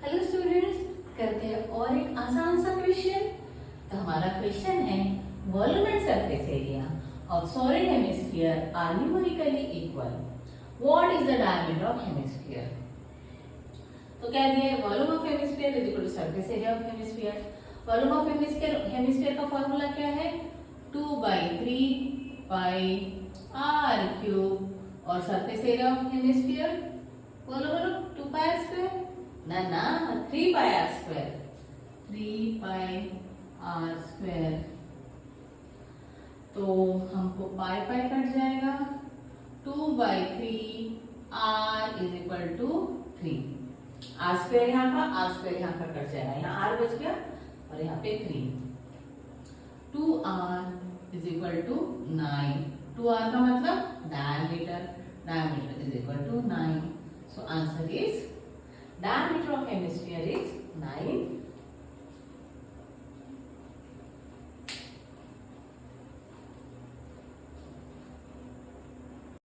Hello students, करते हैं और एक आसान सा क्वेश्चन। तो हमारा क्वेश्चन है volume and surface area of solid hemisphere are numerically equal. What is the diameter of hemisphere? तो क्या दिया है? Volume of hemisphere is equal to surface area of hemisphere. Volume of hemisphere का formula क्या है? 2/3 pi r cube और surface area of hemisphere बोलो बोलो 2 पाई r स्क्वायर ना 3 pi r square 3 pi r square. तो हमको पाई पाई कट जाएगा 2/3 r is equal to 3। r square यहाँ का r स्क्वायर यहाँ का कट जाएगा, यहाँ r बच गया और यहाँ पे 3। 2r is equal to 9। 2r का मतलब diameter, diameter is equal to 9। So answer is diameter of hemisphere is 9